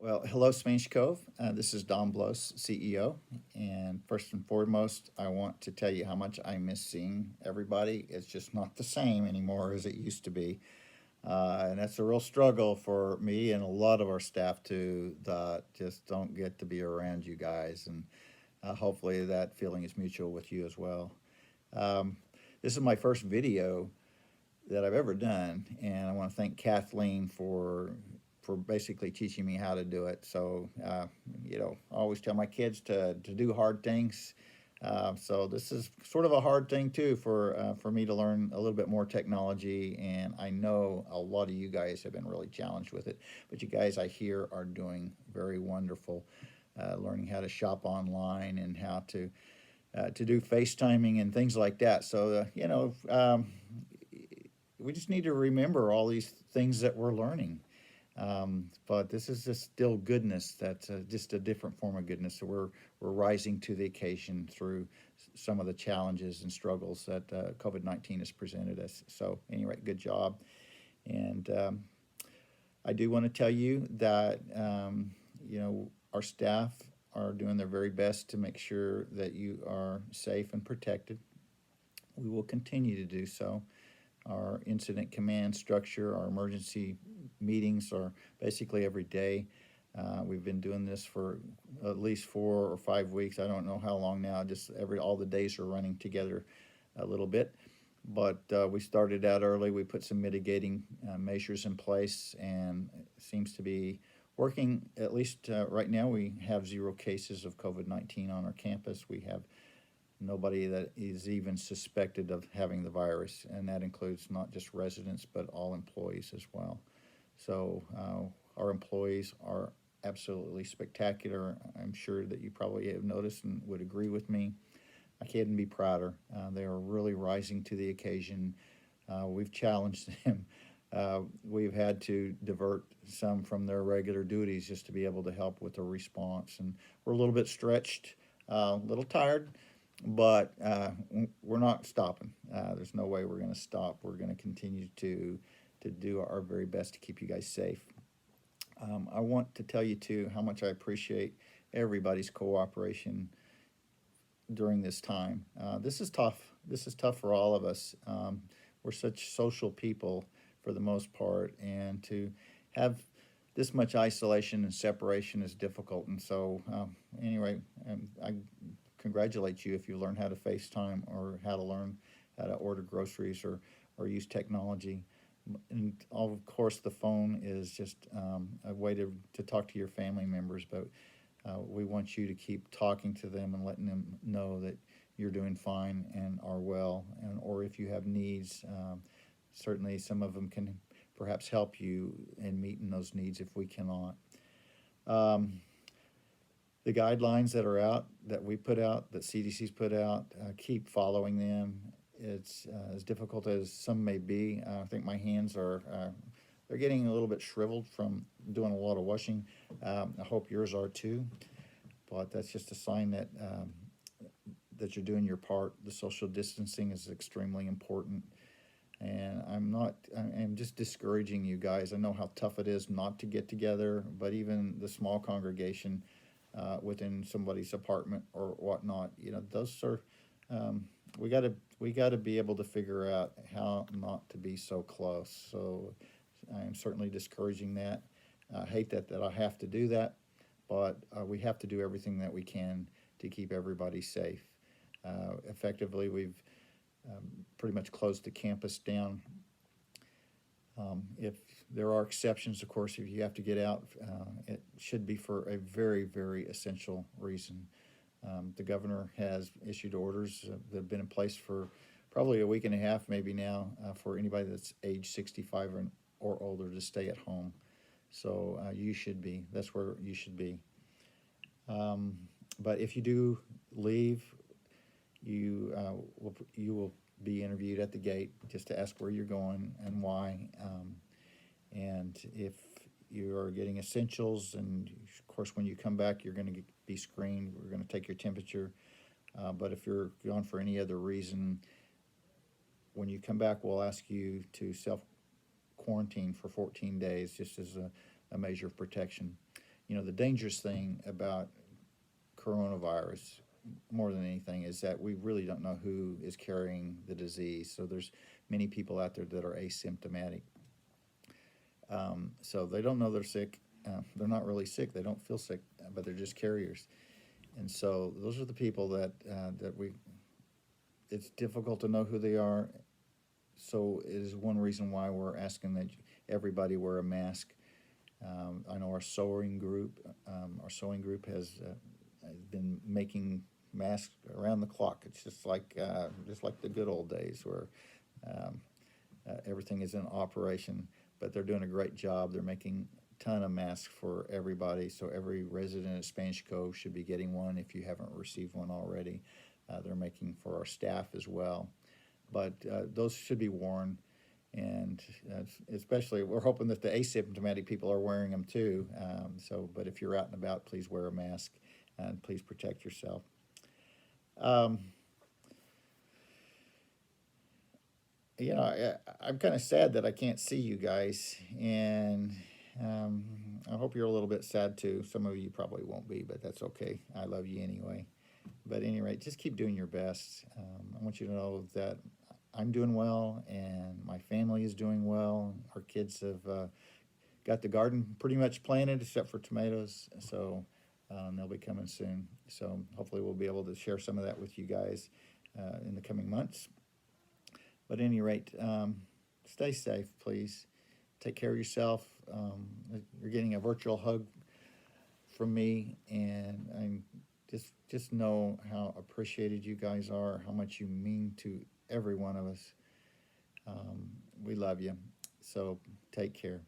Well, hello, Spanish Cove. This is Blose, CEO. And first and foremost, I want to tell you how much I miss seeing everybody. It's just not the same anymore as it used to be. And that's a real struggle for me and a lot of our staff too that just don't get to be around you guys. And hopefully that feeling is mutual with you as well. Um, this is my first video that I've ever done, and I want to thank Kathleen for basically teaching me how to do it. So I always tell my kids to do hard things. So this is sort of a hard thing too for me to learn a little bit more technology, and I know a lot of you guys have been really challenged with it. But you guys, I hear, are doing very wonderful, learning how to shop online and how to do FaceTiming and things like that. So we just need to remember all these things that we're learning. But this is just still goodness. That's just a different form of goodness. So we're rising to the occasion through some of the challenges and struggles that COVID-19 has presented us. So anyway, good job. And I do want to tell you that our staff are doing their very best to make sure that you are safe and protected. We will continue to do so. Our incident command structure, our emergency meetings are basically every day. We've been doing this for at least 4 or 5 weeks. I don't know how long now. Just all the days are running together a little bit. But we started out early. We put some mitigating measures in place, and it seems to be working. At least right now, we have 0 cases of COVID-19 on our campus. We have nobody that is even suspected of having the virus, and that includes not just residents but all employees as well. So our employees are absolutely spectacular. I'm sure that you probably have noticed and would agree with me. I couldn't be prouder. They are really rising to the occasion. We've challenged them. We've had to divert some from their regular duties just to be able to help with the response, and we're a little bit stretched, a little tired, but we're not stopping. There's no way we're going to stop. We're going to continue to do our very best to keep you guys safe. I want to tell you too how much I appreciate everybody's cooperation during this time. This is tough. This is tough for all of us. We're such social people for the most part, and to have this much isolation and separation is difficult. And so, anyway, I congratulate you if you learn how to FaceTime or how to learn how to order groceries or use technology. And of course, the phone is just a way to talk to your family members, but we want you to keep talking to them and letting them know that you're doing fine and are well, or if you have needs, certainly some of them can perhaps help you in meeting those needs if we cannot. The guidelines that are out, that we put out, that CDC's put out, keep following them. It's as difficult as some may be. I think my hands they're getting a little bit shriveled from doing a lot of washing. I hope yours are too, but that's just a sign that you're doing your part. The social distancing is extremely important. And I'm just discouraging you guys. I know how tough it is not to get together, but even the small congregation within somebody's apartment or whatnot, those are, we got to be able to figure out how not to be so close. So I am certainly discouraging that. I hate that I have to do that, but we have to do everything that we can to keep everybody safe. Effectively, we've pretty much closed the campus down. If there are exceptions, of course, if you have to get out, it should be for a very, very essential reason. The governor has issued orders that have been in place for probably a week and a half, maybe now, for anybody that's age 65 or older to stay at home. So you should be. That's where you should be. But if you do leave, you will be interviewed at the gate just to ask where you're going and why. And if you are getting essentials, and of course when you come back you're going to be screened. We're going to take your temperature. But if you're gone for any other reason, when you come back we'll ask you to self-quarantine for 14 days just as a measure of protection. the dangerous thing about coronavirus more than anything is that we really don't know who is carrying the disease. So there's many people out there that are asymptomatic. So they don't know they're sick. They're not really sick. They don't feel sick, but they're just carriers. And so those are the people that we. It's difficult to know who they are. So it is one reason why we're asking that everybody wear a mask. I know our sewing group. Our sewing group has been making masks around the clock. It's just like the good old days where um, everything is in operation. But they're doing a great job. They're making a ton of masks for everybody. So every resident of Spanish Cove should be getting one if you haven't received one already. They're making for our staff as well. But those should be worn. And especially, we're hoping that the asymptomatic people are wearing them too. But if you're out and about, please wear a mask and please protect yourself. Um, I'm kind of sad that I can't see you guys, and um, I hope you're a little bit sad too. Some of you probably won't be, but that's okay. I love you anyway. But at any rate, just keep doing your best. I want you to know that I'm doing well, and my family is doing well. Our kids have got the garden pretty much planted, except for tomatoes, so they'll be coming soon. So hopefully we'll be able to share some of that with you guys in the coming months. But at any rate, stay safe, please. Take care of yourself. You're getting a virtual hug from me, and I'm just know how appreciated you guys are, how much you mean to every one of us. We love you. So take care.